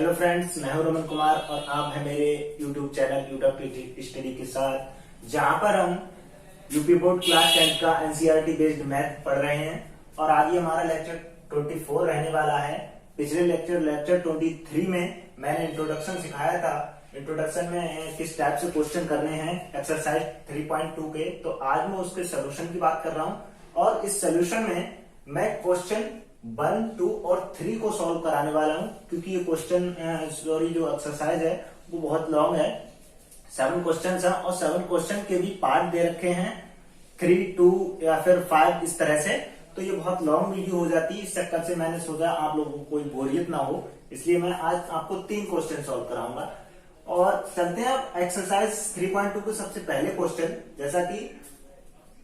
Hello friends, मैं हूं रमन कुमार और आप हैं मेरे यूट्यूब चैनल यूट्यूब स्टडी के साथ, जहां पर हम यूपी बोर्ड क्लास 10 का एनसीईआरटी बेस्ड मैथ पढ़ रहे हैं। और आज ये हमारा लेक्चर 24 रहने वाला है। पिछले लेक्चर 23 में मैंने इंट्रोडक्शन सिखाया था। इंट्रोडक्शन में किस टाइप से क्वेश्चन करने हैं एक्सरसाइज 3.2 के, तो आज मैं उसके सोल्यूशन की बात कर रहा हूं। और इस सोल्यूशन में मैं क्वेश्चन 1, 2 और 3 को सॉल्व कराने वाला हूं, क्योंकि ये जो एक्सरसाइज है वो बहुत लॉन्ग है। 7 क्वेश्चन है और 7 क्वेश्चन के भी पार्ट दे रखे हैं 3, 2 या फिर 5 इस तरह से। तो ये बहुत लॉन्ग वीडियो हो जाती है। इस चक्कर से मैंने सोचा आप लोगों को कोई बोरियत ना हो, इसलिए मैं आज आपको 3 क्वेश्चन सॉल्व कराऊंगा। और चलते हैं अब एक्सरसाइज 3.2 के सबसे पहले क्वेश्चन। जैसा कि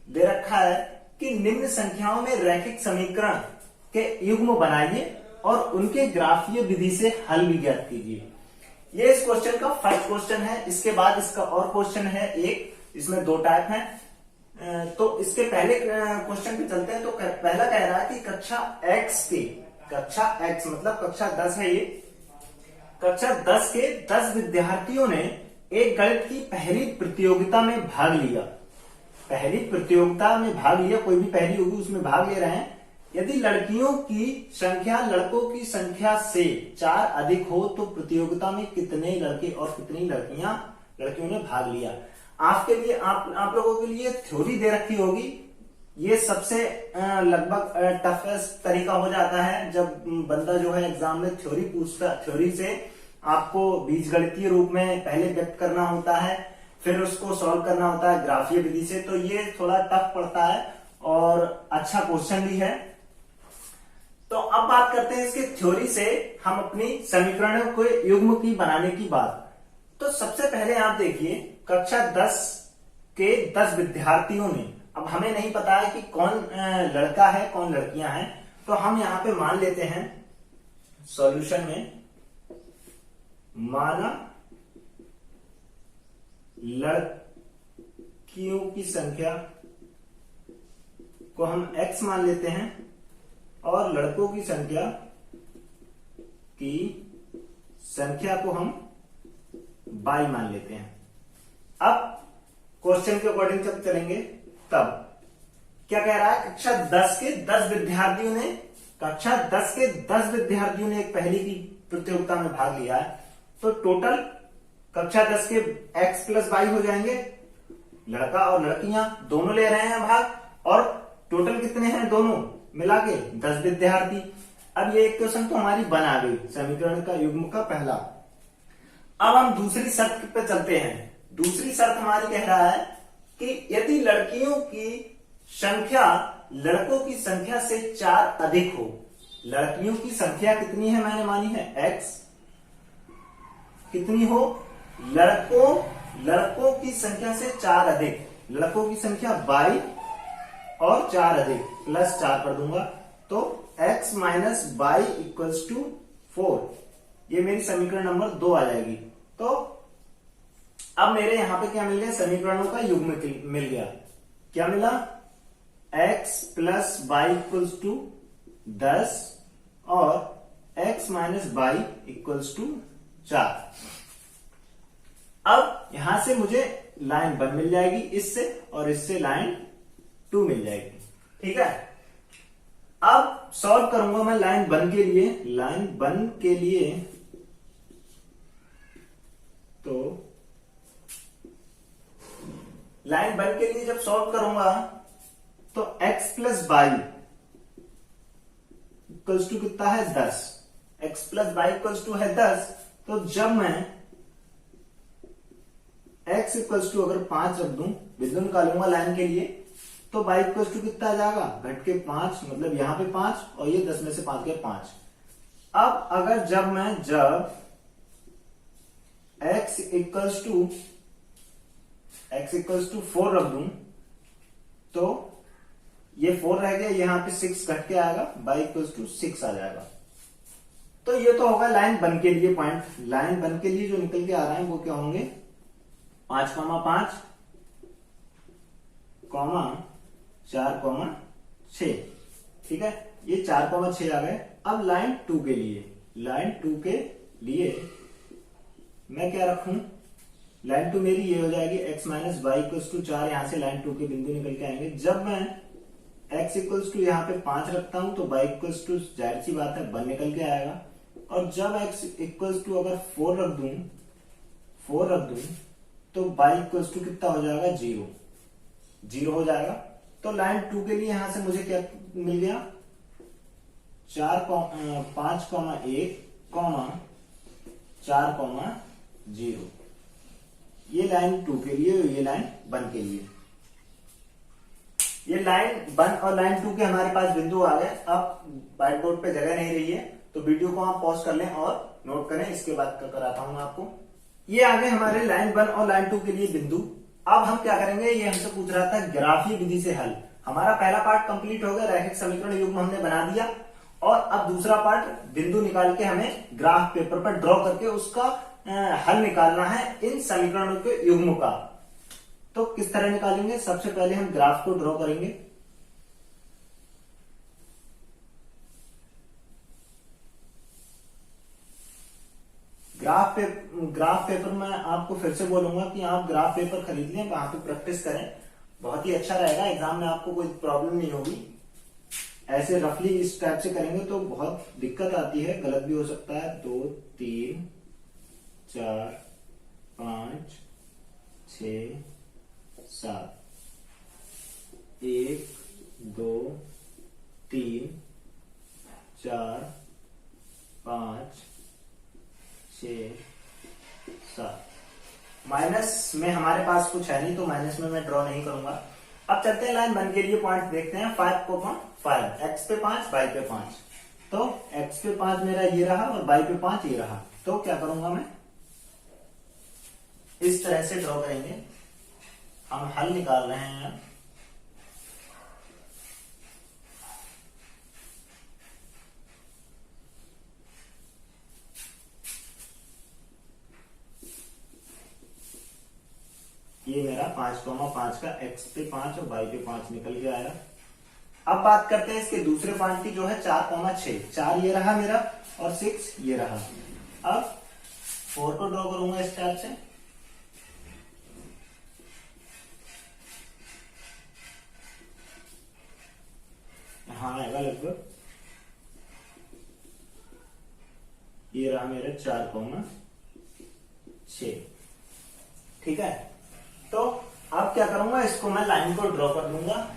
दे रखा है कि निम्न संख्याओं में रैखिक समीकरण के युग्म बनाइए और उनके ग्राफीय विधि से हल भी ज्ञात कीजिए। ये इस क्वेश्चन का फर्स्ट क्वेश्चन है। इसके बाद इसका और क्वेश्चन है एक, इसमें 2 टाइप हैं। तो इसके पहले क्वेश्चन पे चलते हैं। तो पहला कह रहा है कि कक्षा X मतलब कक्षा 10 है। ये कक्षा 10 के 10 विद्यार्थियों ने एक गणित की पहली प्रतियोगिता में भाग लिया। पहली प्रतियोगिता में भाग लिया, कोई भी पहली होगी उसमें भाग ले रहे हैं। यदि लड़कियों की संख्या लड़कों की संख्या से 4 अधिक हो तो प्रतियोगिता में कितने लड़के और कितनी लड़कियों ने भाग लिया। आपके लिए आप लोगों के लिए थ्योरी दे रखी होगी। ये सबसे लगभग टफेस्ट तरीका हो जाता है जब बंदा जो है एग्जाम में थ्योरी पूछता। थ्योरी से आपको बीजगणितीय रूप में पहले व्यक्त करना होता है, फिर उसको सॉल्व करना होता है ग्राफीय विधि से। तो ये थोड़ा टफ पड़ता है और अच्छा क्वेश्चन भी है। तो अब बात करते हैं इसके थ्योरी से हम अपनी समीकरणों को युग्म की बनाने की बात। तो सबसे पहले आप देखिए, कक्षा 10 के 10 विद्यार्थियों ने, अब हमें नहीं पता है कि कौन लड़का है कौन लड़कियां हैं, तो हम यहां पे मान लेते हैं सॉल्यूशन में, माना लड़कियों की संख्या को हम x मान लेते हैं और लड़कों की संख्या को हम y मान लेते हैं। अब क्वेश्चन के अकॉर्डिंग जब चलेंगे तब क्या कह रहा है, कक्षा 10 के 10 विद्यार्थियों ने एक पहली की प्रतियोगिता में भाग लिया है। तो टोटल कक्षा 10 के x प्लस y हो जाएंगे। लड़का और लड़कियां दोनों ले रहे हैं भाग, और टोटल कितने हैं दोनों मिला के 10 विद्यार्थी। अब ये एक क्वेश्चन तो हमारी बना गई समीकरण का युग्म का पहला। अब हम दूसरी शर्त पे चलते हैं। दूसरी शर्त हमारी कह रहा है कि यदि लड़कियों की संख्या लड़कों की संख्या से 4 अधिक हो। लड़कियों की संख्या कितनी है मैंने मानी है x, कितनी हो लड़कों की संख्या से 4 अधिक, लड़कों की संख्या y और 4 अधिक प्लस 4 कर दूंगा, तो x minus y equals to 4। ये मेरी समीकरण नंबर 2 आ जाएगी। तो अब मेरे यहां पे क्या मिल गया, समीकरणों का युग्म मिल गया। क्या मिला, x plus Y equals to 10 और x minus Y equals to 4। अब यहां से मुझे लाइन 1 मिल जाएगी इससे, और इससे लाइन 2 मिल जाएगी। ठीक है, अब सॉल्व करूंगा मैं लाइन 1 के लिए। तो लाइन 1 के लिए जब सॉल्व करूंगा तो x plus Y equals to कितना है 10। x plus Y equals to है 10। तो जब मैं x इक्वल्स टू अगर 5 रख दूं, बिंदु निकालूंगा लाइन के लिए, तो y इक्वल्स टू कितना आ जाएगा, घट के 5, मतलब यहां पे 5 और ये 10 में से 5 गया 5। अब अगर जब x इक्वल्स टू 4 रख दूं, तो ये 4 रह गया, यहां पे 6 घट के आएगा, y इक्वल्स टू 6 आ जाएगा। तो ये तो होगा लाइन 1 के लिए पॉइंट। लाइन 1 के लिए जो निकल के आ रहे हैं वो क्या होंगे, 5,5, 4,6। ठीक है, ये 4,6 आ गए। अब लाइन 2 के लिए, लाइन 2 के लिए मैं क्या रखूं, लाइन टू मेरी ये हो जाएगी x minus Y equals to 4। यहां से लाइन टू के बिंदु निकल के आएंगे। जब मैं x इक्वल्स टू यहाँ पे 5 रखता हूं तो y इक्वल्स टू जाहिर सी बात है 1 निकल के आएगा। और जब x इक्वल्स टू अगर 4 रख दूं तो y इक्वल्स टू कितना हो जाएगा, 0 हो जाएगा। तो लाइन टू के लिए यहां से मुझे क्या मिल गया, 5,1,4,0। ये लाइन टू के लिए, ये लाइन 1 के लिए। ये लाइन 1 और लाइन 2 के हमारे पास बिंदु आ गए। अब व्हाइट बोर्ड पे जगह नहीं रही है तो वीडियो को आप पॉज कर लें और नोट करें, इसके बाद कराता हूं मैं आपको। ये आ गए हमारे लाइन 1 और लाइन 2 के लिए बिंदु। अब हम क्या करेंगे, ये हमसे पूछ रहा था ग्राफीय विधि से हल। हमारा पहला पार्ट कंप्लीट हो गया, रैखिक समीकरण युग्म हमने बना दिया। और अब दूसरा पार्ट बिंदु निकाल के हमें ग्राफ पेपर पर ड्रॉ करके उसका हल निकालना है इन समीकरणों के युग्म का। तो किस तरह निकालेंगे, सबसे पहले हम ग्राफ को ड्रॉ करेंगे। ग्राफ पेपर में आपको फिर से बोलूंगा कि आप ग्राफ पेपर खरीद लें, वहां पे प्रैक्टिस करें, बहुत ही अच्छा रहेगा। एग्जाम में आपको कोई प्रॉब्लम नहीं होगी। ऐसे रफली इस टाइप से करेंगे तो बहुत दिक्कत आती है, गलत भी हो सकता है। 2 3 4 5 6 7 1 2 3 4 5 6 7। माइनस में हमारे पास कुछ है नहीं तो माइनस में मैं ड्रॉ नहीं करूंगा। अब चलते हैं लाइन 1 के लिए पॉइंट देखते हैं। 5 x पे 5 y पे 5। तो x पे 5 मेरा ये रहा और y पे 5 ये रहा। तो क्या करूंगा मैं, इस तरह से ड्रॉ करेंगे। हम हल निकाल रहे हैं। ये मेरा 5,5 का x पे 5 और y पे 5 निकल के आया। अब बात करते हैं इसके दूसरे पॉइंट की, जो है 4,6। 4 ये रहा मेरा और 6 ये रहा। अब 4 को ड्रॉ करूंगा इस टाइप से। हाँ आएगा लगभग, ये रहा मेरा 4,6। ठीक है, तो अब क्या करूंगा, इसको मैं लाइन को ड्रॉ कर दूंगा।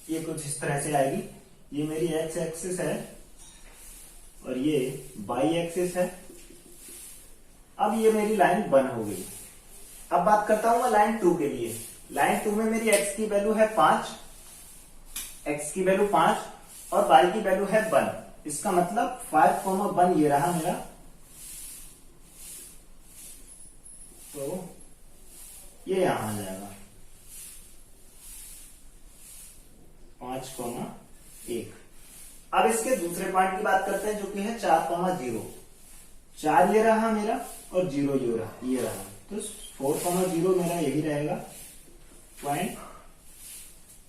ये कुछ इस तरह से आएगी। ये मेरी x एक्सिस है और ये y एक्सिस है। अब ये मेरी लाइन 1 हो गई। अब बात करता हूं मैं लाइन 2 के लिए। लाइन 2 में मेरी x की वैल्यू है 5, x की वैल्यू 5 और y की वैल्यू है 1। इसका मतलब 5,1 ये रहा मेरा। तो ये यहां आ जाएगा 5,1। अब इसके दूसरे पॉइंट की बात करते हैं, जो कि है 4,0। 4 ये रहा मेरा और 0 ये रहा। तो 4,0 मेरा यही रहेगा पॉइंट।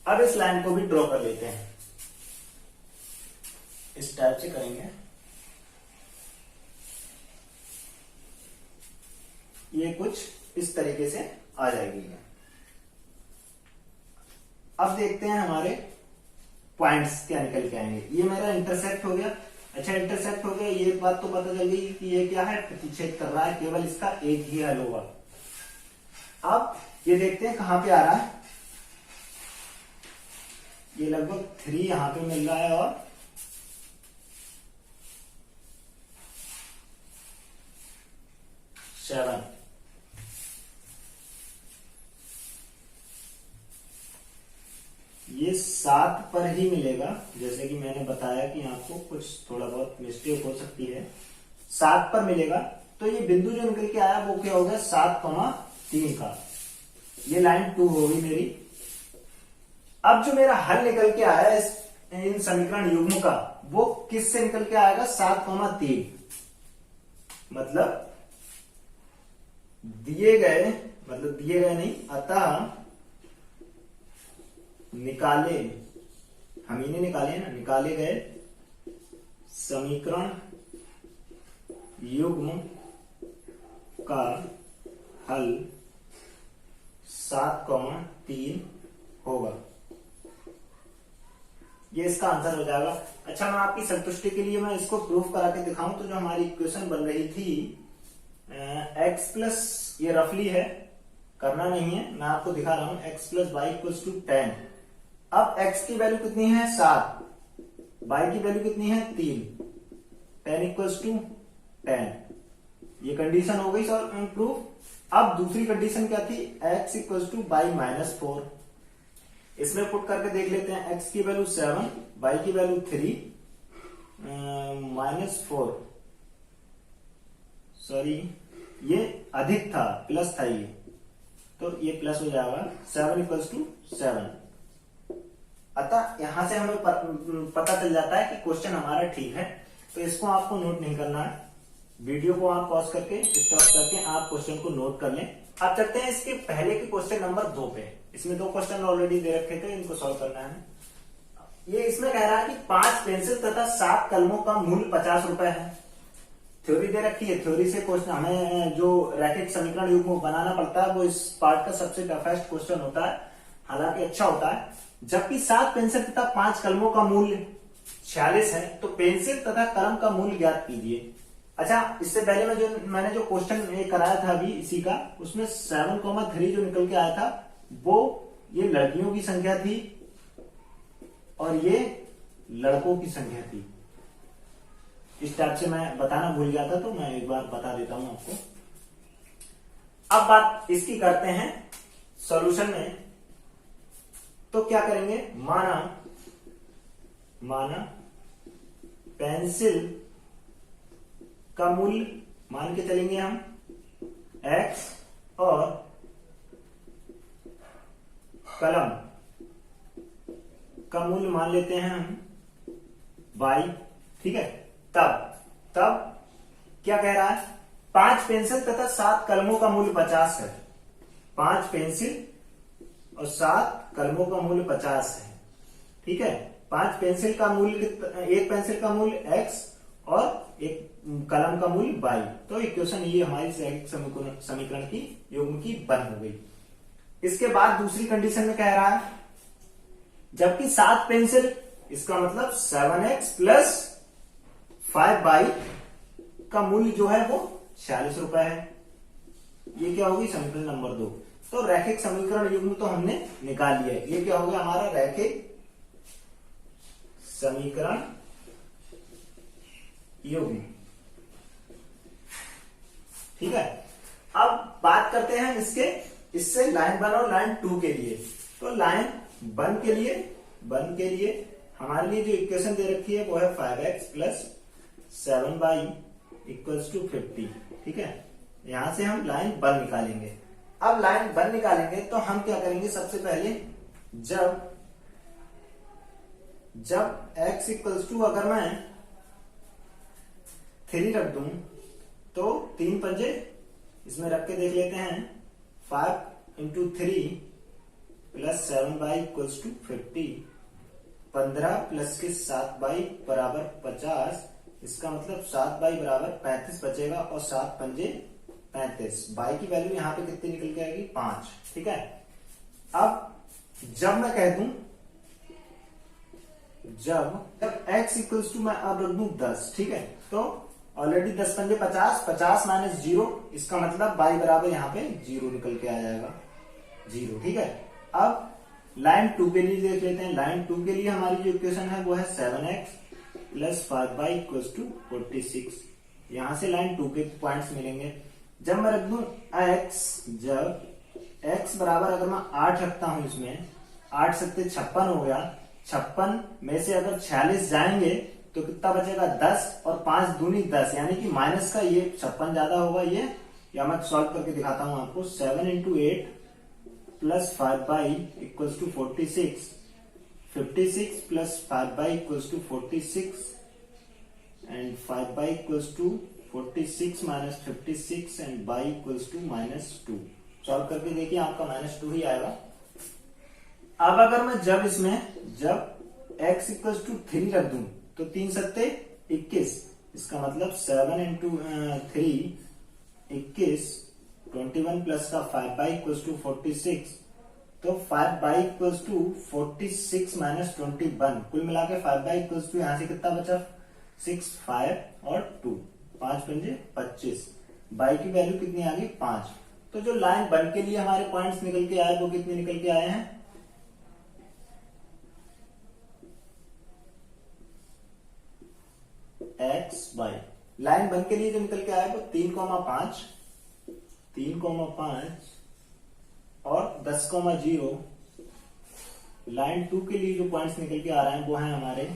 अब इस लाइन को भी ड्रॉ कर लेते हैं, इस टाइप से करेंगे। ये कुछ इस तरीके से आ जाएगी। अब देखते हैं हमारे पॉइंट्स क्या निकल के आएंगे। ये मेरा इंटरसेक्ट हो गया। अच्छा, इंटरसेक्ट हो गया, ये बात तो पता चल गई कि ये क्या है, प्रतिच्छेद कर रहा है। केवल इसका एक ही हल होगा। अब ये देखते हैं कहां पे आ रहा है। ये लगभग 3 यहां पे मिल रहा है और 7। ये 7 पर ही मिलेगा। जैसे कि मैंने बताया कि आपको कुछ थोड़ा बहुत मिस्टेक हो सकती है, 7 पर मिलेगा। तो ये बिंदु जो निकल के आया वो क्या हो गया, 7,3 का। ये लाइन 2 होगी मेरी। अब जो मेरा हल निकल के आया इन समीकरण युग्म का, वो किस से निकल के आएगा, 7,3। मतलब दिए गए, मतलब दिए गए नहीं, अतः निकाले, हम ही ने निकाले ना, निकाले गए समीकरण युग्म का हल 7,3 होगा। ये इसका आंसर हो जाएगा। अच्छा, मैं आपकी संतुष्टि के लिए मैं इसको प्रूफ करा के दिखाऊं तो जो हमारी इक्वेशन बन रही थी x प्लस, ये रफली है, करना नहीं है, मैं आपको दिखा रहा हूं, x plus Y equals to 10। अब x की वैल्यू कितनी है 7, y की वैल्यू कितनी है 3, 10 इक्वल्स टू 10, ये कंडीशन हो गई सर प्रूफ। अब दूसरी कंडीशन क्या थी, x equals to Y minus 4, इसमें पुट करके देख लेते हैं, x की वैल्यू 7, y की वैल्यू 3 माइनस 4, सॉरी ये अधिक था, प्लस था ये, तो ये प्लस हो जाएगा, 7 इक्वल्स टू 7। अतः यहां से हमें पता चल जाता है कि क्वेश्चन हमारा ठीक है। तो इसको आपको नोट नहीं करना है, वीडियो को आप पॉज करके स्टॉप करके आप क्वेश्चन को नोट कर लें। अब चलते हैं इसके पहले के क्वेश्चन नंबर 2 पे। इसमें 2 क्वेश्चन ऑलरेडी दे रखे थे, इनको सॉल्व करना है। ये इसमें कह रहा है कि 5 पेंसिल तथा 7 कलमों का मूल्य 50 रुपए है। थ्योरी दे रखी है, थ्योरी से क्वेश्चन हमें जो रैखिक समीकरण युग्म बनाना पड़ता है वो इस पार्ट का सबसे टफेस्ट क्वेश्चन होता है, हालांकि अच्छा होता है। जबकि 7 पेंसिल तथा 5 कलमों का मूल्य 46 है, तो पेंसिल तथा कलम का मूल्य ज्ञात कीजिए। अच्छा, इससे पहले मैंने जो क्वेश्चन कराया था अभी इसी का, उसमें 7,3 जो निकल के आया था वो ये लड़कियों की संख्या थी और ये लड़कों की संख्या थी। इस टाइप से मैं बताना भूल गया था, तो मैं एक बार बता देता हूं आपको। अब बात इसकी करते हैं सॉल्यूशन में। तो क्या करेंगे, माना पेंसिल का मूल्य मान के चलेंगे हम x और कलम का मूल्य मान लेते हैं हम y, ठीक है। तब क्या कह रहा है, 5 पेंसिल तथा 7 कलमों का मूल्य 50 है। 5 पेंसिल और 7 कलमों का मूल्य 50 है, ठीक है। 5 पेंसिल का मूल्य, एक पेंसिल का मूल्य x और एक कलम का मूल्य y। तो इक्वेशन ये हमारी रैखिक समीकरण की युग्म की बन हो गई। इसके बाद दूसरी कंडीशन में कह रहा है, जबकि 7 पेंसिल, इसका मतलब 7x प्लस 5y का मूल्य जो है वो 46 रुपए है। ये क्या होगी, समीकरण नंबर 2। तो रैखिक समीकरण युग्म तो हमने निकाल लिया है। ये क्या हो गया हमारा रैखिक समीकरण युग्म, ठीक है। अब बात करते हैं इससे लाइन 1 और लाइन 2 के लिए। तो लाइन 1 के लिए हमारे लिए जो इक्वेशन दे रखी है वो है 5x plus 7y equals to 50, ठीक है। यहां से हम लाइन 1 निकालेंगे। अब लाइन 1 निकालेंगे तो हम क्या करेंगे, सबसे पहले जब x इक्वल्स टू, अगर मैं 3 रख दूं तो 3 पंजे इसमें रख के देख लेते हैं, 5 into 3 plus 7y equals to 50, 15 plus के 7y बराबर 50। इसका मतलब 7y बराबर 35 बचेगा और 7 पंजे 35। y की वैल्यू यहां पे कितनी निकल के आएगी, 5, ठीक है। अब जब मैं कह दूं, जब x इक्वल्स टू मैं अब रख दूं 10, ठीक है। तो ऑलरेडी 10 पंजे 50, 50 माइनस 0, इसका मतलब y बराबर यहां पे 0 निकल के आ जाएगा, 0, ठीक है। अब लाइन 2 के लिए देख लेते हैं। लाइन 2 के लिए हमारी जो इक्वेशन है वो है 7x plus 5y equals to 46। यहां से लाइन 2 के पॉइंट्स मिलेंगे। जब मैं रख दूं x, जब x बराबर, अगर मैं 8 रखता हूं इसमें, 8 सत्ते 56 हो गया, 56 में से अगर 46 जाएंगे तो कितना बचेगा, 10, और 5 दूनी 10, यानी कि माइनस का ये 56 ज्यादा होगा ये, या मैं सॉल्व करके दिखाता हूं आपको। 7 into 8 plus 5y equals to 46, 56 plus 5y equals to 46 and 5y equals to 46 minus 56 and y equals to -2। Solve करके देखिए आपका -2 ही आएगा। अब अगर मैं जब x इक्वल्स टू 3 रख दूं तो 3 सत्ते 21, इसका मतलब 7 इंटू 3 21, 21 प्लस का 5y इक्वल्स टू 46, तो 5y इक्वल्स टू 46 माइनस 21, कुल मिला के 5y इक्वल्स टू यहां से कितना बचा 6, 5 और 2, 5 पंजे 25, y की वैल्यू कितनी आ गई 5। तो जो लाइन बन के लिए हमारे पॉइंट्स निकल के आए वो कितने निकल के आए हैं, x y। लाइन बन के लिए जो निकल के आया वो 3,5, 3,5 और 10,0। लाइन 2 के लिए जो पॉइंट्स निकल के आ रहे हैं वो हैं हमारे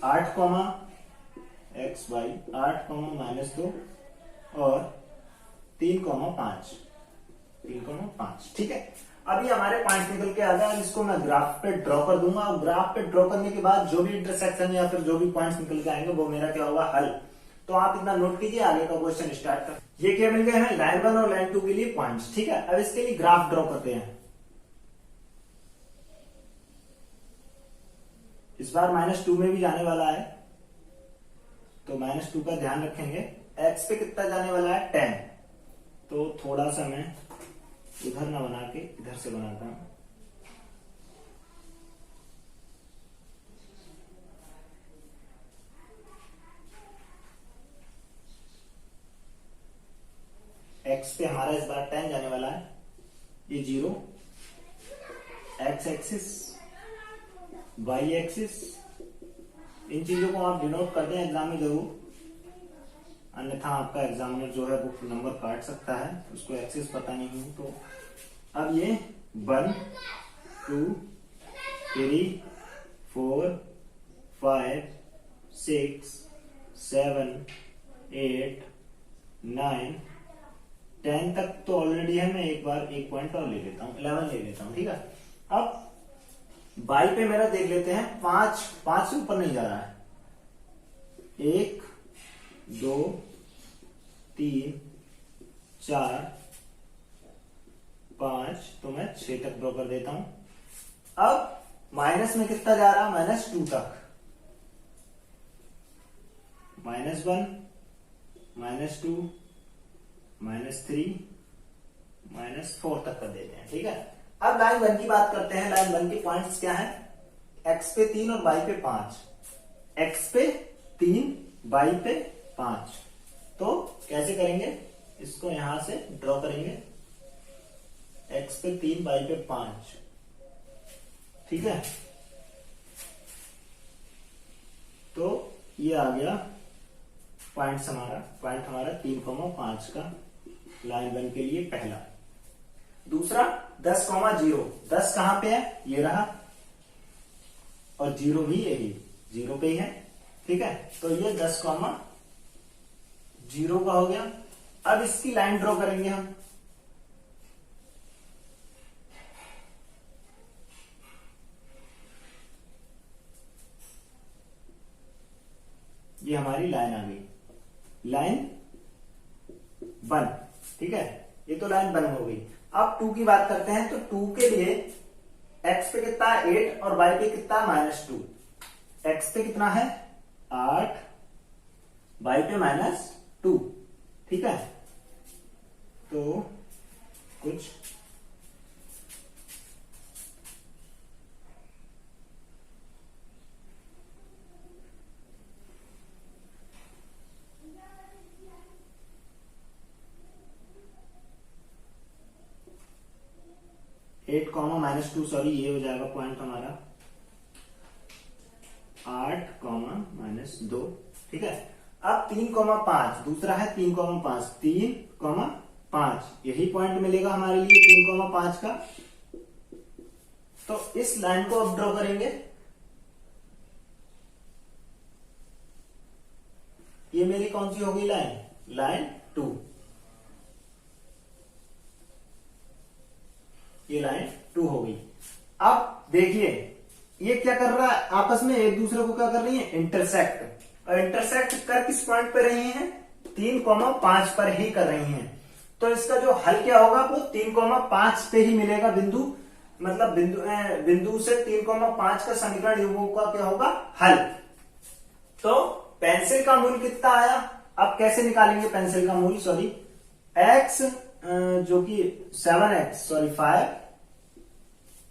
8, x y, 8, -2 और 3,5, 3,5। ठीक है, अभी हमारे पॉइंट्स निकल के आ गए। इसको मैं ग्राफ पे ड्रॉ कर दूंगा और ग्राफ पे ड्रॉ करने के बाद जो भी इंटरसेक्शन या फिर जो भी पॉइंट्स निकल के आएंगे वो मेरा क्या होगा हल। तो आप इतना नोट कीजिए, आगे का क्वेश्चन स्टार्ट कर। ये क्या मिल गए हैं लाइन 1 और लाइन 2 के लिए पॉइंट्स। ठीक है, अब इसके लिए ग्राफ ड्रॉ करते हैं। इस बार -2 में भी जाने वाला है तो -2 का ध्यान रखेंगे। x पे कितना जाने वाला है 10, तो थोड़ा सा मैं इधर ना बना के इधर से बनाता हूं। x पे हमारा इस बार 10 जाने वाला है, ये 0, x एक्सिस, y एक्सिस, इन चीजों को आप डिनोट कर दें एग्जाम में जरूर, अन्यथा आपका एग्जामिनर जो है वो नंबर काट सकता है, उसको एक्सिस पता नहीं हो तो। अब ये 1, 2, 3, 4, 5, 6, 7, 8, 9, 10 तक तो ऑलरेडी है। मैं एक बार एक पॉइंट और ले लेता हूं, 11 ले लेता हूं। ठीक है, अब y पे मेरा देख लेते हैं 5 से ऊपर नहीं जा रहा है, 1, 2, 3, 4, 5, तो मैं 6 तक ड्रॉ कर देता हूं। अब माइनस में कितना जा रहा है -2 तक, -1, -2, -3, -4 तक कर देते हैं। ठीक है, अब लाइन 1 की बात करते हैं। लाइन 1 के पॉइंट्स क्या है, x पे 3 और y पे 5, x पे 3, y पे 5। तो कैसे करेंगे, इसको यहां से ड्रॉ करेंगे, x पे 3, y पे 5। ठीक है, तो ये आ गया पॉइंट हमारा 3,5 का लाइन 1 के लिए पहला। दूसरा 10,0, 10 कहां पे है, ये रहा, और 0 भी यही 0 पे ही है। ठीक है, तो ये 10,0 का हो गया। अब इसकी लाइन ड्रॉ करेंगे हम। ये हमारी लाइन आ गई, लाइन 1। ठीक है, ये तो लाइन 1 हो गई। अब 2 की बात करते हैं, तो 2 के लिए x पे कितना है 8 और y पे कितना है -2। x पे कितना है 8, y पे -2। ठीक है, तो कुछ एट कॉमा -2, सॉरी ये हो जाएगा पॉइंट हमारा 8, -2। ठीक है, अब 3,5, दूसरा है 3,5, 3,5, यही पॉइंट मिलेगा हमारे लिए 3,5 का। तो इस लाइन को अब ड्रॉ करेंगे। ये मेरी कौन सी हो गई लाइन, लाइन 2। ये लाइन 2 हो गई। अब देखिए ये क्या कर रहा है, आपस में एक दूसरे को क्या कर रही है, इंटरसेक्ट। और इंटरसेक्ट कर किस पॉइंट पे रही हैं, 3,5 पर ही कर रही हैं। तो इसका जो हल क्या होगा, वो 3,5 पे ही मिलेगा बिंदु, मतलब बिंदु से 3,5 का समीकरण युग्मों का क्या होगा, हल। तो पेंसिल का मूल कितना आया, अब कैसे निकालेंगे पेंसिल का मूल, सॉरी x जो कि 7x सॉरी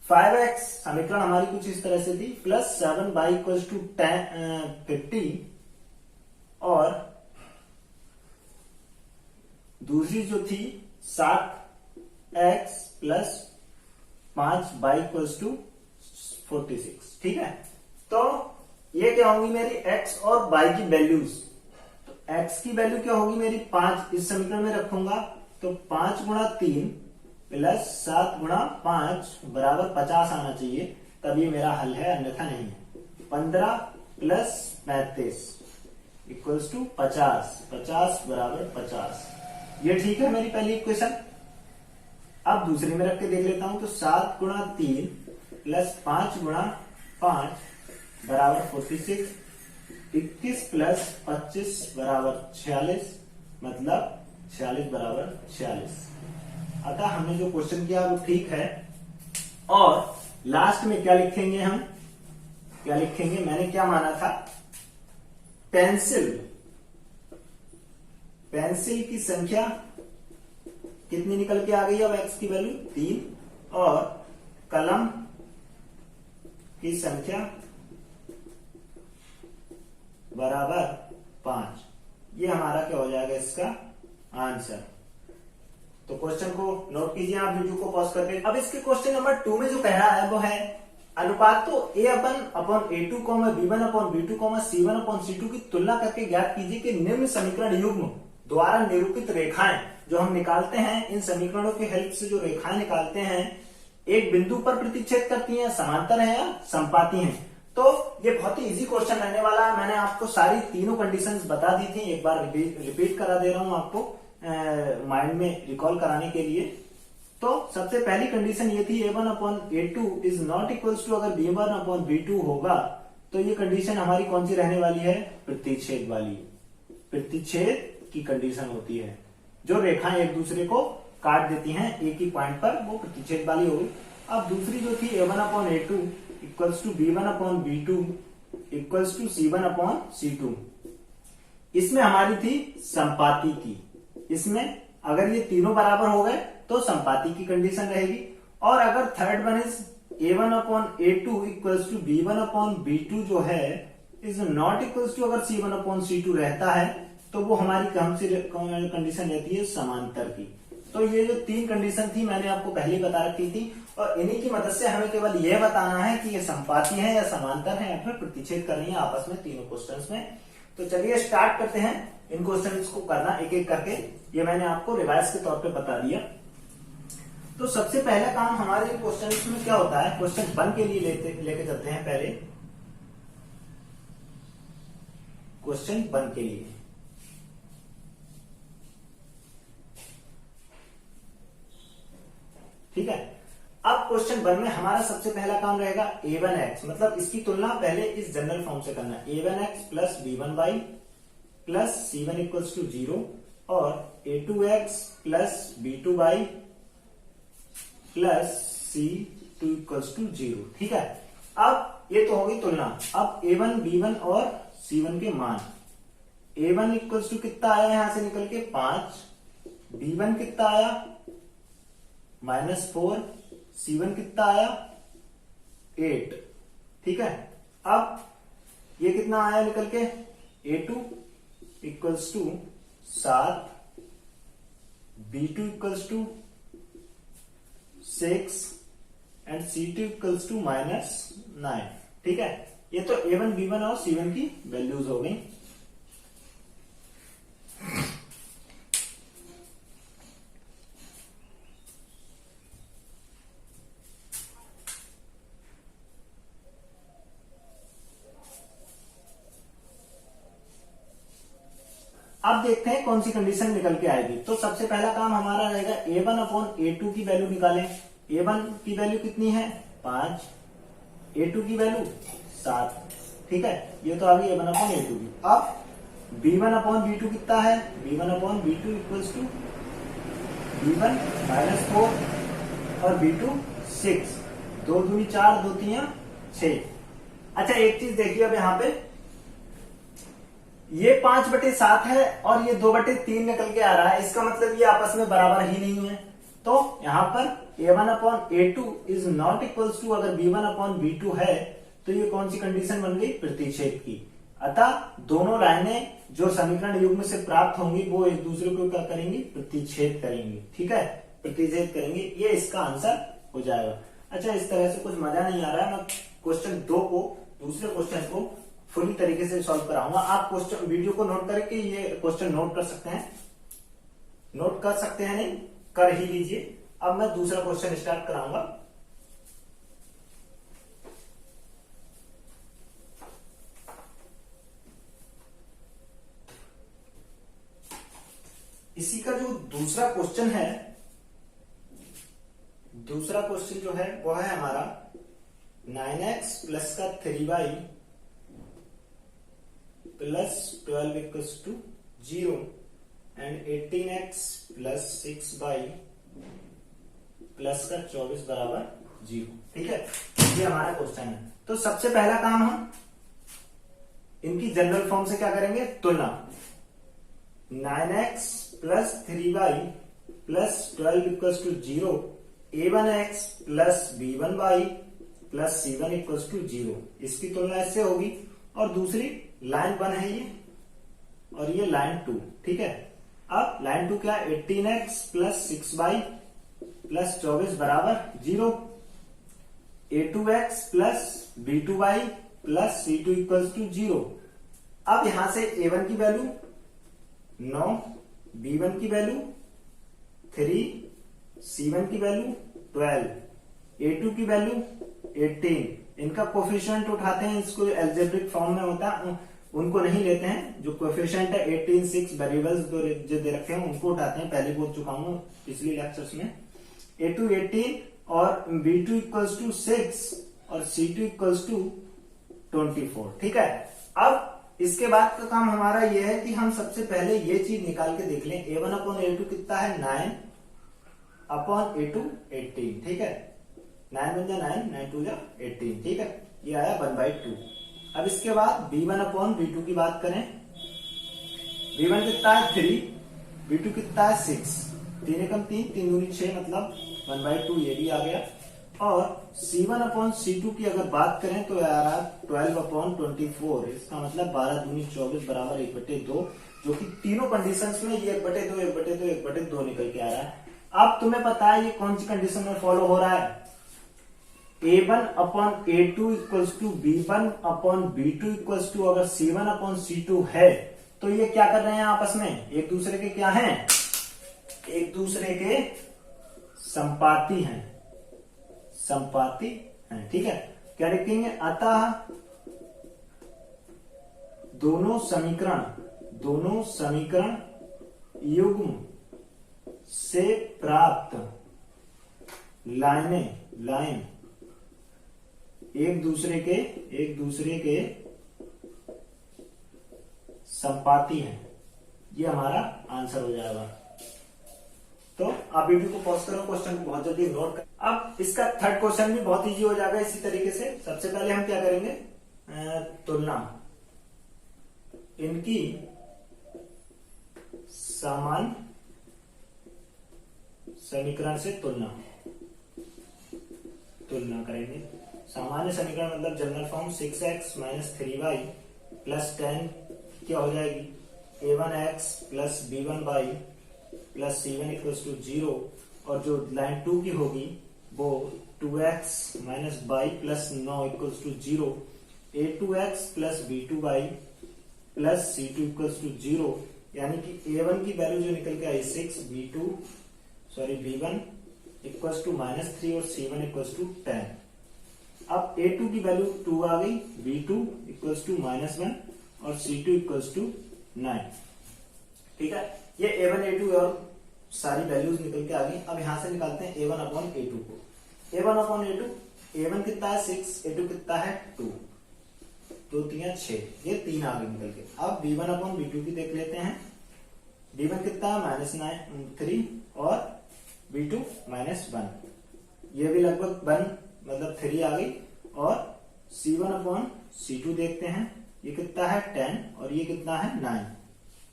5x समीकरण हमारी कुछ इस तरह से थी, प्लस 7y इक्वल टू 50, और दूसरी जो थी 7x plus 5y equal to 46। ठीक है, तो ये क्या होगी मेरी x और y की वैल्यूज। तो x की वैल्यू क्या होगी मेरी 5, इस समीकरण में रखूंगा, तो 5 गुणा 3 प्लस 7 गुणा 5 बराबर 50 आना चाहिए, तब ये मेरा हल है, अन्यथा नहीं है। 15 प्लस 35 इक्वल्स टू 50, 50 बराबर 50। ये ठीक है मेरी पहली इक्वेशन। अब दूसरी में रख के देख लेता हूं, तो 7 गुणा 3 प्लस 5 गुणा 5 बराबर 46, 21 प्लस 25 बराबर 46, मतलब 46 बराबर 46। अतः हमने जो क्वेश्चन किया वो ठीक है। और लास्ट में क्या लिखेंगे हम, क्या लिखेंगे, मैंने क्या माना था, पेंसिल की संख्या कितनी निकल के आ गई, अब x की वैल्यू 3, और कलम की संख्या बराबर 5। ये हमारा क्या हो जाएगा इसका आंसर। तो क्वेश्चन को नोट कीजिए आप वीडियो को पॉज करके। अब इसके क्वेश्चन नंबर 2 में जो कह रहा है वो है अनुपात तो a1/a2, b1/b2, c1/c2 की तुलना करके ज्ञात कीजिए कि निम्न समीकरण युग्म द्वारा निरूपित रेखाएं जो हम निकालते हैं, इन समीकरणों की हेल्प से जो रेखाएं निकालते हैं, एक बिंदु पर प्रतिच्छेद करती हैं, समांतर है या संपाती हैं। तो ये बहुत ही इजी क्वेश्चन रहने वाला है। मैंने आपको सारी तीनों कंडीशंस बता दी थी, एक बार रिपीट करा दे रहा हूं आपको माइंड में रिकॉल कराने के लिए। तो सबसे पहली कंडीशन ये थी a1/a2 is not equals to, अगर b1/b2 होगा तो ये कंडीशन हमारी कौन सी रहने वाली है, प्रतिच्छेद वाली, प्रतिच्छेद की कंडीशन होती है। जो रेखाएं एक दूसरे को काट देती हैं एक ही पॉइंट पर, वो प्रतिच्छेद वाली होगी। अब दूसरी जो थी a1/a2 equals to b1/b2 equals to c1/c2, इसमें हमारी थी संपाती की। इसमें अगर ये तीनों बराबर हो गए तो संपाती की कंडीशन रहेगी। और अगर third one is a1/a2 equals to b1/b2 जो है इज नॉट इक्वल्स टू, अगर c1/c2 रहता है तो वो हमारी कौन सी कंडीशन रहती है, समांतर की। तो ये जो तीन कंडीशन थी मैंने आपको पहले बता रखी थी, और इन्हीं की मदद से हमें केवल यह बताना है कि ये संपाती है या समांतर है या फिर प्रतिच्छेद कर रही है आपस में तीनों क्वेश्चंस में। तो चलिए स्टार्ट करते हैं इन क्वेश्चंस को करना एक एक करके। ये मैंने आपको रिवाइज के तौर पे बता दिया। तो सबसे पहला काम हमारे क्वेश्चन में क्या होता है, क्वेश्चन 1 के लिए लेके चलते हैं पहले। क्वेश्चन 1 के लिए ठीक है। अब क्वेश्चन 1 में हमारा सबसे पहला काम रहेगा a1x, मतलब इसकी तुलना पहले इस जनरल फॉर्म से करना है, a1x plus b1y plus c1 equals to 0, और a2x plus b2y plus c2 equals to 0। ठीक है, अब ये तो होगी तुलना। अब a1, b1 और c1 के मान, a1 इक्वल्स टू कितना आया यहां से निकल के 5, b1 कितना आया -4, c1 कितना आया 8। ठीक है, अब ये कितना आया निकल के a2 equals to 7, b2 equals to 6 and c2 equals to -9। ठीक है, ये तो a1, b1 और c1 की वैल्यूज हो गई। अब देखते हैं कौन सी कंडीशन निकल के आएगी। तो सबसे पहला काम हमारा रहेगा a1/a2 की वैल्यू निकालें। a1 की वैल्यू कितनी है 5, A2 की वैल्यू 7, ठीक है, ये तो आ गई A1 अपॉन A2 की। अब B1 अपॉन B2 कितना है, B1 upon B2 equals to B1 -4 और B2 6, 2 दूनी 4, 2 तियां 6। अच्छा एक चीज देखिए, अब यहाँ पे ये 5/7 है और ये 2/3 निकल के आ रहा है, इसका मतलब ये आपस में बराबर ही नहीं है। तो यहां पर A1 upon A2 is not equals to, अगर B1 अपॉन B2 है तो ये कौन सी कंडीशन बन गई, प्रतिच्छेद की। अतः दोनों लाइनें जो समीकरण युग्म से प्राप्त होंगी वो एक दूसरे को क्या करेंगी, प्रतिच्छेद करेंगी, ठीक है, प्रतिच्छेद करेंगे, ये इसका आंसर हो जाएगा। अच्छा इस तरह से कुछ मजा नहीं आ रहा है, मैं क्वेश्चन 2 को, दूसरे क्वेश्चन को फुली तरीके से सॉल्व कराऊंगा। आप क्वेश्चन वीडियो को नोट करके ये क्वेश्चन नोट कर सकते हैं, नोट कर सकते हैं, नहीं कर ही लीजिए। अब मैं दूसरा क्वेश्चन स्टार्ट कराऊंगा। इसी का जो दूसरा क्वेश्चन है, दूसरा क्वेश्चन जो है वो है हमारा 9x प्लस का 3y plus 12 equals to 0 and 18x plus 6y plus का 24 बराबर 0, ठीक है, ये हमारा क्वेश्चन है। तो सबसे पहला काम हम इनकी जनरल फॉर्म से क्या करेंगे, तुलना। 9x plus 3y plus 12 equals to 0, a1x plus b1y plus c1 equals to 0, इसकी तुलना इससे होगी। और दूसरी लाइन 1 है ये, और ये लाइन 2, ठीक है। अब लाइन 2 क्या, 18x प्लस 6y प्लस 24 बराबर 0, a2x plus b2y plus c2 equals to 0। अब यहां से a1 की वैल्यू 9, b1 की वैल्यू 3, c1 की वैल्यू 12, a2 की वैल्यू 18, इनका कोफिशिएंट उठाते हैं, इसको एल्जेब्रिक फॉर्म में होता है उनको नहीं लेते हैं, जो कोफिशिएंट है 18, 6 वेरिएबल्स जो दे रखे हैं उनको उठाते हैं, पहले बोल चुका हूं पिछले लेक्चर्स में। a2 18 और b2 इक्वल्स टू 6 और c2 इक्वल्स टू 24, ठीक है। अब इसके बाद का काम हमारा यह है कि हम सबसे पहले ये चीज निकाल के देख लें, a1 अपॉन a2 कितना है, 9 अपॉन a2 18, ठीक है, 9 बन जा 9, 9 2 जा 18, ठीक है, ये आया 1/2। अब इसके बाद b1 अपॉन b2 की बात करें, b1 कितना है 3, b2 कितना है 6, 3 एकम 3, 3 दूनी 6, मतलब 1/2, ये भी आ गया। और c1 अपॉन c2 की अगर बात करें तो यार 12 अपॉन 24, इसका मतलब 12 दूनी 24 बराबर 1/2, जो कि तीनों कंडीशंस में ये 1/2, 1/2, 1/2 निकल के आ रहा है। अब तुम्हें पता है ये कौन सी कंडीशन में फॉलो हो रहा है, a1 upon a2 equals to b1 upon b2 equals to, अगर c1 अपॉन c2 है तो ये क्या कर रहे हैं आपस में, एक दूसरे के क्या हैं, एक दूसरे के संपाती हैं, संपाती हैं, ठीक है। क्या लिखेंगे, अतः दोनों समीकरण युग्म से प्राप्त लाइन एक दूसरे के संपाती हैं, ये हमारा आंसर हो जाएगा। तो आप वीडियो को पॉज करो, क्वेश्चन को बहुत जल्दी नोट कर। अब इसका थर्ड क्वेश्चन भी बहुत इजी हो जाएगा इसी तरीके से। सबसे पहले हम क्या करेंगे, तुलना, इनकी समान समीकरण से तुलना करेंगे। सामान्य समीकरण मतलब general form 6x minus 3y plus 10 क्या हो जाएगी, a1x plus b1y plus c1 equals to 0, और जो लाइन 2 की होगी वो 2x minus y plus 9 equals to 0, a2x plus b2y plus c2 equals to 0, यानी कि a1 की वैल्यू जो निकल के आई 6, b1 इक्वल्स टू -3 और c1 इक्वल्स टू 10। अब a2 की वैल्यू 2 आ गई, b2 इक्वल्स टू -1 और c2 इक्वल्स टू 9, ठीक है। ये a1 a2 और सारी वैल्यूज निकल के आ गई। अब यहां से निकालते हैं a1 अपॉन a2 को। a1 अपॉन a2 A1 कितना है 6, A2 कितना है 2, 2 3 6, ये 3 आगे निकल के। अब B1 अपॉन B2 की देख लेते हैं। B1 कितना है -3 और B2 -1, ये भी लगभग 1 मतलब 3 आ गई। और C1 अपॉन C2 देखते हैं, ये कितना है 10 और ये कितना है 9,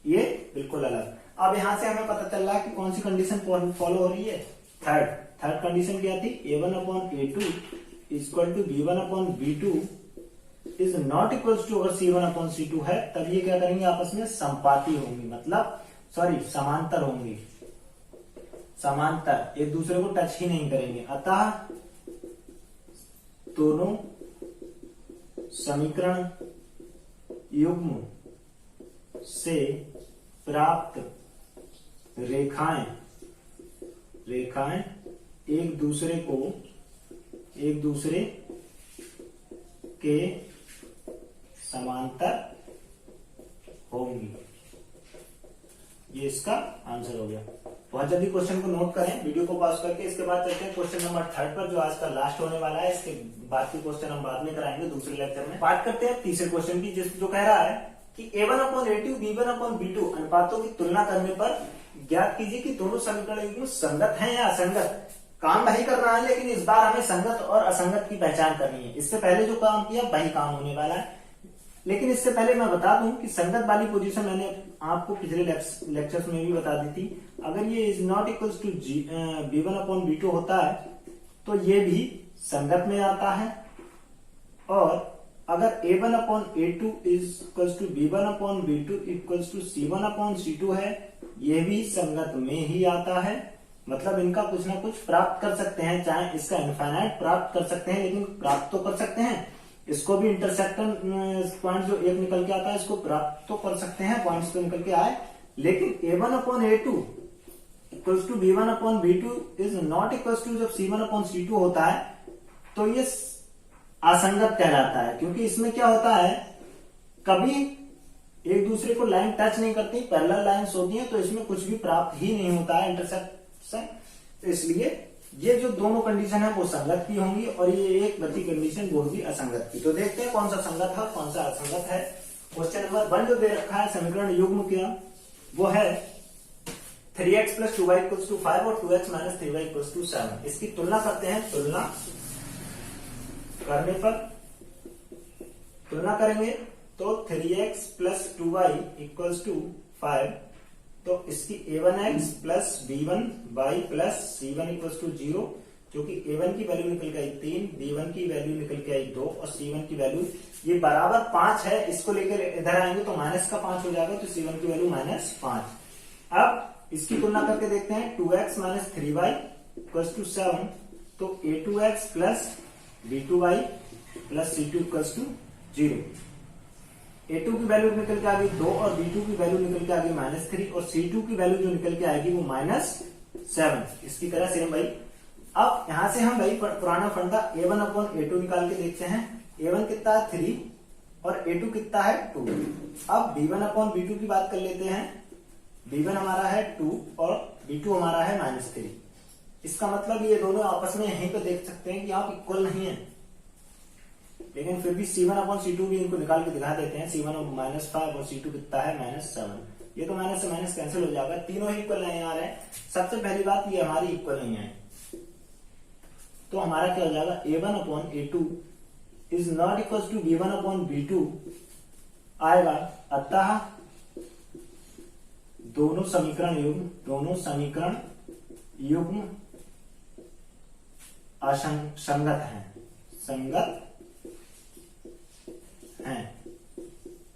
ये बिल्कुल अलग। अब यहां से हमें पता चल रहा है कि कौन सी कंडीशन फॉलो हो रही है, थर्ड कंडीशन क्या थी, A1 upon A2 equal to B1 upon B2 is not equal to, अगर C1 अपॉन C2 है तब ये क्या करेंगे, आपस में संपाती होंगी, मतलब समांतर होंगी, समांतर, एक दूसरे को टच ही नहीं करेंगे। अतः दोनों समीकरण युग्म से प्राप्त रेखाएं एक दूसरे के समांतर होंगी। ये इसका आंसर हो गया। बहुत जल्दी क्वेश्चन को नोट करें वीडियो को पॉज करके। इसके बाद चलते हैं क्वेश्चन नंबर 3 पर, जो आज का लास्ट होने वाला है। इसके बाद की क्वेश्चन हम बाद में कराएंगे दूसरे लेक्चर में। बात करते हैं तीसरे क्वेश्चन की, जो कह रहा है कि A1 upon A2 B1 upon B2 अनुपातों की तुलना करने पर ज्ञात कीजिए कि दोनों समीकरण युग्म संगत हैं या असंगत। काम वही करना है, लेकिन इस बार हमें संगत और असंगत की पहचान करनी है। इससे पहले जो काम किया वही काम होने वाला है, लेकिन इससे पहले मैं बता दूं कि संगत वाली पोजीशन मैंने आपको पिछले लेक्चर्स में भी बता दी थी। अगर ये is not equals to B1 upon B2 होता है तो ये भी संगत में आता है, और अगर A1 upon A2 is equals to B1 upon B2 equals to C1 upon C2 है, ये भी संगत में ही आता है। मतलब इनका कुछ ना कुछ प्राप्त कर सकते हैं, चाहे इसका इनफाइनाइट प्राप्त कर सकते हैं, लेकिन प्राप्त तो कर सकते हैं। इसको भी इंटरसेक्शन पॉइंट जो एक निकल के आता है इसको प्राप्त तो कर सकते हैं, पॉइंट्स तो निकल के आए। लेकिन A1 upon A2 equals to B1 upon B2 is not equals to, जब C1 अपॉन C2 होता है तो ये असंगत कहलाता है, क्योंकि इसमें क्या होता है, कभी एक दूसरे को लाइन टच नहीं करती, पैरेलल लाइंस होती हैं, तो इसमें कुछ भी प्राप्त ही नहीं होता है इंटरसेक्शन। तो इसलिए ये जो दोनों कंडीशन है वो संगत की होंगी, और ये एक बची कंडीशन वो होगी असंगत की। तो देखते हैं कौन सा संगत है कौन सा असंगत है। क्वेश्चन नंबर 1 जो दे रखा है समीकरण युग्म क्या, वो है 3x plus 2y equals to 5 और 2x minus 3y equals to 7। इसकी तुलना करते हैं। तुलना करने पर तुलना करेंगे तो 3x plus 2y equals to 5, तो इसकी A1x plus B1y plus C1 equals to 0, जो कि A1 की वैल्यू निकल के आई 3, B1 की वैल्यू निकल के आई 2 और C1 की वैल्यू ये बराबर 5 है। इसको लेकर इधर आएंगे तो माइनस का 5 हो जाएगा, तो C1 की वैल्यू -5। अब इसकी तुलना करके देखते हैं। 2x minus 3y equals to 7, तो A2x plus B2y plus C2 equals to 0। A2 की वैल्यू निकल के आ गई 2 और B2 की वैल्यू निकल के आ गई -3 और C2 की वैल्यू जो निकल के आएगी वो -7। इसकी तरह सेम भाई। अब यहां से हम भाई पुराना फंडा A1 अपॉन A2 निकाल के देखते हैं। A1 कितना है 3 और A2 कितना है 2। अब B1 अपॉन B2 की बात कर लेते हैं। B1 हमारा है 2 और B2 हमारा है -3। इसका मतलब ये दोनों आपस में यहीं पे देख सकते हैं कि आप इक्वल नहीं है, लेकिन फिर भी C1 अपॉन C2 भी इनको निकाल के दिखा देते हैं। C1 -5 और C2 कितना है -7। ये तो माइनस से माइनस कैंसिल हो जाएगा, तीनों ही इक्वल नहीं आ रहे हैं। सबसे पहली बात ये हमारी इक्वल नहीं है, तो हमारा क्या हो जाएगा, A1 upon A2 is not equal to B1 upon B2 आएगा। अतः दोनों समीकरण युग्म असंगत हैं।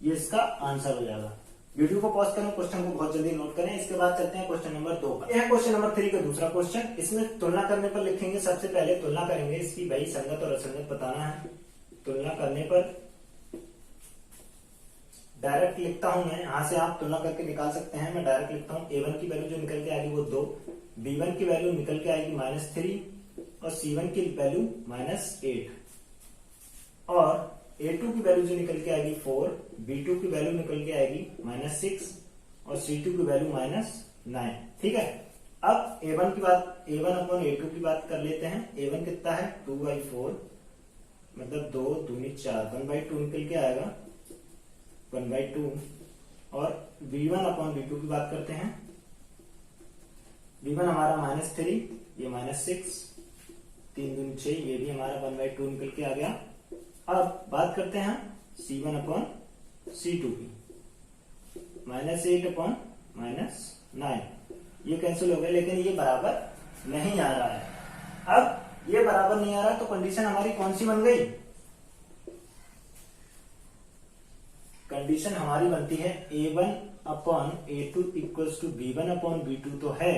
ये इसका आंसर हो जाएगा। वीडियो को पॉज करें, क्वेश्चन को बहुत जल्दी नोट करें। इसके बाद चलते हैं क्वेश्चन नंबर 2 पर। यह क्वेश्चन नंबर 3 का दूसरा क्वेश्चन। इसमें तुलना करने पर लिखेंगे। सबसे पहले तुलना करेंगे इसकी, भाई संगत और असंगत बताना है। तुलना करने पर डायरेक्ट लिखता हूं मैं, यहां से आप तुलना करके निकाल सकते हैं। मैं डायरेक्ट लिखता हूं। A1 की वैल्यू जो निकल के आएगी वो 2, B1 की वैल्यू निकल के आएगी -3 और C1 की वैल्यू -8 और A2 की वैल्यू जो निकल के आएगी 4, B2 की वैल्यू निकल के आएगी -6 और C2 की वैल्यू -9। ठीक है। अब A1 अपॉन A2 की बात कर लेते हैं। A1 कितना है 2/4 मतलब 2 दूनी 4, 1/2 निकल के आएगा 1/2। और v1 अपॉन v2 की बात करते हैं। v1 हमारा -3, ये -6, 3 दूनी 6, ये भी हमारा 1/2 निकल के आ गया। अब बात करते हैं c1 अपॉन c2 की, -8 अपॉन -9, ये कैंसिल हो गए, लेकिन ये बराबर नहीं आ रहा है। अब ये बराबर नहीं आ रहा तो कंडीशन हमारी कौन सी बन गई? कंडीशन हमारी बनती है a1 upon a2 equals to b1 upon b2 तो है,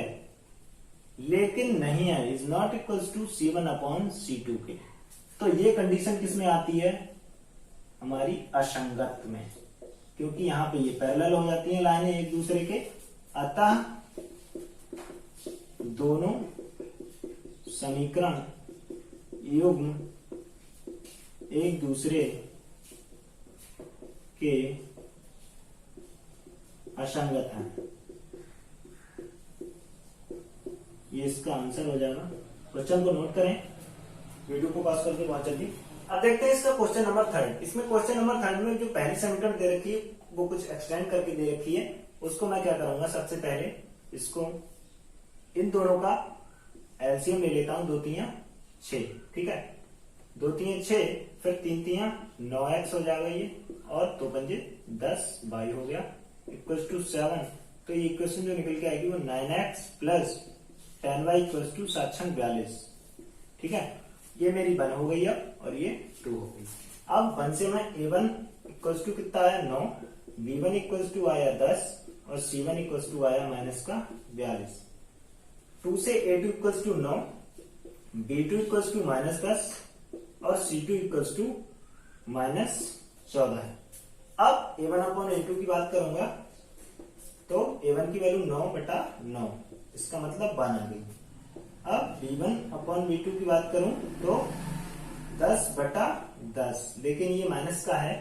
लेकिन नहीं है, is not equals to c1 upon c2 के। तो ये कंडीशन किस में आती है? हमारी असंगत में, क्योंकि यहां पे ये पैरेलल हो जाती हैं लाइनें एक दूसरे के, अतः दोनों समीकरण युग्म एक दूसरे के असंगत हैं। ये इसका आंसर हो जाएगा। क्वेश्चन को नोट करें, वीडियो को पास करके बहुत जल्दी। अब देखते हैं इसका क्वेश्चन नंबर 3। इसमें क्वेश्चन नंबर 3 में जो पहली समीकरण दे रखी है वो कुछ एक्सटेंड करके दे रखी है। उसको मैं क्या करूंगा, सबसे पहले इसको इन दोनों का एलसीएम ले लेता हूं, 2 3 6, ठीक है, 2 3 6, फिर 3 3 9x हो जाएगा ये, और 2 5 10 y हो गया इक्वल्स टू 7। तो ये इक्वेशन जो निकल के आएगी वो 9x plus 10y equals to 742, ठीक है। ये मेरी 1 हो गई अब, और ये 2 हो गई। अब 1 से मैं a1 इक्वल्स टू कितना आया 9, b1 इक्वल्स टू आया 10, और c1 इक्वल्स टू आया -42। 2 से a2 equals to 9, b2 equals to -10, और c2 इक्वल्स टू -14 है। अब a1 अपॉन a2 की बात करूंगा तो a1 की वैल्यू 9/9, इसका मतलब 1 आ गई। अब b1 अपॉन b2 की बात करूं तो 10/10, लेकिन ये माइनस का है,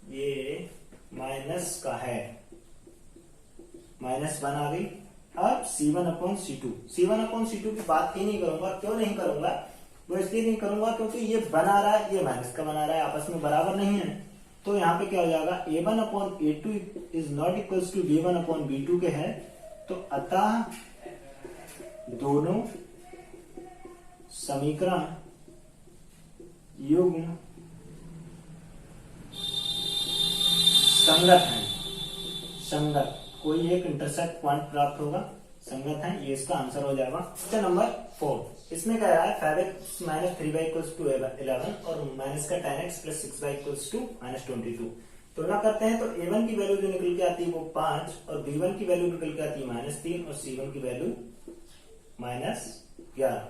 ये माइनस का है, -1 आ गई। अब c1 upon c2, c1 upon c2 की बात ही नहीं करूंगा। क्यों नहीं करूंगा? वो इसलिए नहीं करूंगा क्योंकि ये बना रहा है, ये माइनस का बना रहा है, आपस में बराबर नहीं है। तो यहाँ पे क्या हो जाएगा, a1 upon a2 is not equals to b1 upon b2 के है, तो अतः दोनों समीकरण युग्म संगत हैं। संगत, कोई एक इंटरसेक्ट पॉइंट प्राप्त होगा, संगत है, ये इसका आंसर हो जाएगा। क्वेश्चन नंबर 4, इसमें कह रहा है 5x - 3y इक्वल्स टू 11, और माइनस का 10x plus 6y equals to -22। तुलना करते हैं तो a1 की वैल्यू जो निकल के आती है वो 5, और b1 की वैल्यू निकल के आती है -3, और c1 की वैल्यू -11।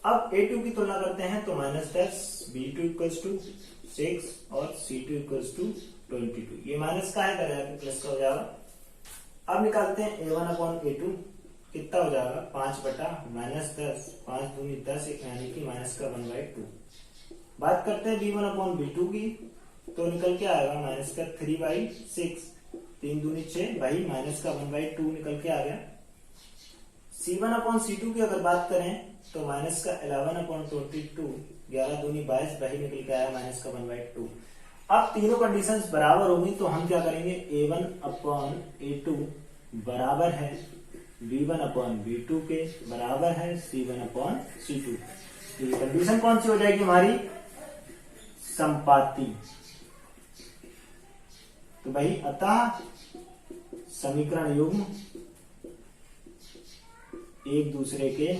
अब a2 की तुलना करते हैं तो -10, b2 इक्वल्स टू 6, और c2 इक्वल्स टू 22। ये माइनस का है, प्लस का हो जाएगा। अब निकालते हैं a1 अपॉन a2, कितना हो जाएगा 5/-10, 5 दूनी 10, यानी कि -1/2। बात करते हैं b1 अपॉन b2 की, तो निकल के आएगा -3/6, 3 दूनी 6, भाई -1/2 निकल के आ गया। c1 अपॉन c2 की अगर बात करें तो -11/22, 11 दूनी 22, भाई निकल के आया -1/2। अब तीनों कंडीशंस बराबर होंगी तो हम क्या करेंगे, a1 अपॉन a2 बराबर है b1 अपॉन b2 के, बराबर है c1 अपॉन c2। तो ये कंडीशन कौन सी हो जाएगी हमारी, संपाती। तो भाई अतः समीकरण युग्म एक दूसरे के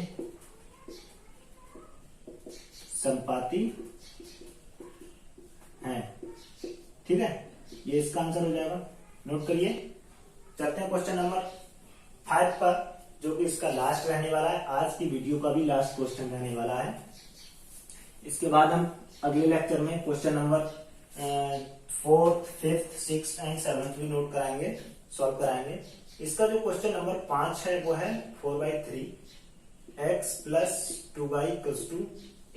संपाती हैं, ठीक है, ये इसका आंसर हो जाएगा। नोट करिए। चलते हैं क्वेश्चन नंबर 5 पर, जो कि इसका लास्ट रहने वाला है, आज की वीडियो का भी लास्ट क्वेश्चन रहने वाला है। इसके बाद हम अगले लेक्चर में question number 4th, 5th, 6th and 7th भी नोट कराएंगे, सॉल्व कराएंगे। इसका जो क्वेश्चन नंबर 5 है वो है 4/3 x plus 2y equals to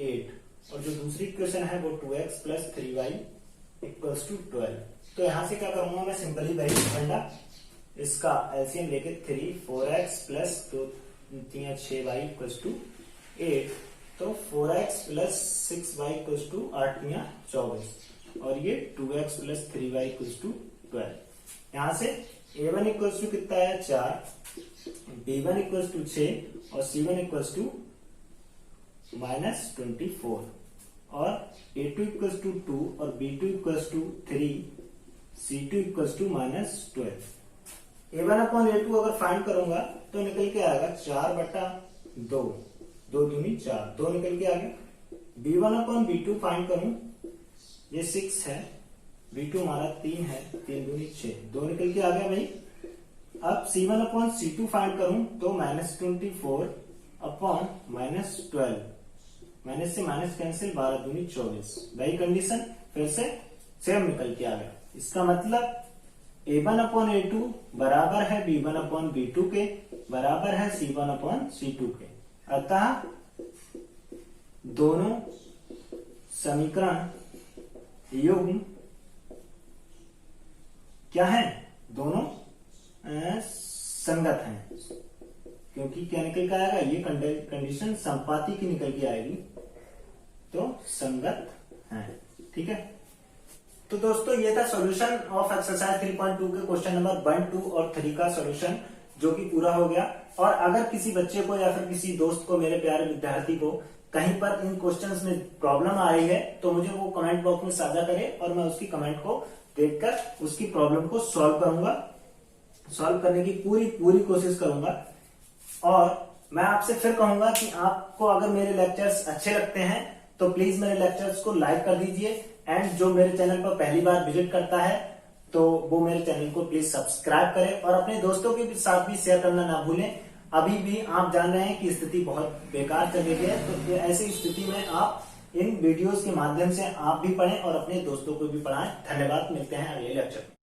8, और जो दूसरी इक्वेशन है वो 2x plus 3y equals to 12। तो यहां से क्या करूंगा मैं, सिंपली वही फंडा, इसका एलसीएम लेके 3 4x plus 2 3 6y equals to 8। तो 4x plus 6y equals to 8×24 और ये 2x plus 3y equals to 12। यहां से a1 इक्वल्स टू कितना है 4, b1 इक्वल्स टू 6 और c1 इक्वल्स टू -24 और a2 इक्वल्स टू 2 और b2 equals to 3, c2 equals to -12। a1 upon a2 अगर फाइंड करूंगा तो निकल के आएगा 4/2, 2 दूनी 4, 2 निकल के आ गया। b1 अपॉन b2 फाइंड करूं, ये 6 है, b2 हमारा 3 है, 3 दूनी 6, 2 निकल के आ गया भाई। अब c1 अपॉन c2 फाइंड करूं तो -24 अपॉन -12, माइनस से माइनस कैंसिल, 12 दूनी 24। वही कंडीशन फिर से सेम निकल के आ गया। इसका मतलब a1 अपॉन a2 बराबर है b1 अपॉन b2 के, बराबर है c1 अपॉन c2 के। अतः दोनों समीकरण युग्म क्या है, दोनों संगत हैं, क्योंकि क्या निकल के आएगा, ये कंडीशन संपाती की निकल के आएगी, तो संगत है। ठीक है, तो दोस्तों ये था सॉल्यूशन ऑफ एक्सरसाइज 3.2 के क्वेश्चन नंबर 1, 2 और 3 का सॉल्यूशन, जो कि पूरा हो गया। और अगर किसी बच्चे को या फिर किसी दोस्त को, मेरे प्यारे विद्यार्थी को कहीं पर इन क्वेश्चंस में प्रॉब्लम आ रही है तो मुझे वो कमेंट बॉक्स में साझा करे और मैं उसकी कमेंट को देखकर उसकी प्रॉब्लम को सॉल्व करूंगा, सॉल्व करने की पूरी कोशिश करूंगा। और मैं आपसे फिर कहूंगा कि आपको अगर मेरे लेक्चर्स अच्छे लगते हैं तो प्लीज मेरे लेक्चर्स को लाइक कर दीजिए, एंड जो मेरे चैनल पर पहली बार विजिट करता है तो वो मेरे चैनल को प्लीज सब्सक्राइब करें और अपने दोस्तों के साथ भी शेयर करना ना भूलें। अभी भी आप जान रहे हैं कि स्थिति बहुत बेकार चली गई है, तो ऐसी स्थिति में आप इन वीडियोस के माध्यम से आप भी पढ़ें और अपने दोस्तों को भी पढ़ाएं। धन्यवाद, मिलते हैं अगले लेक्चर में।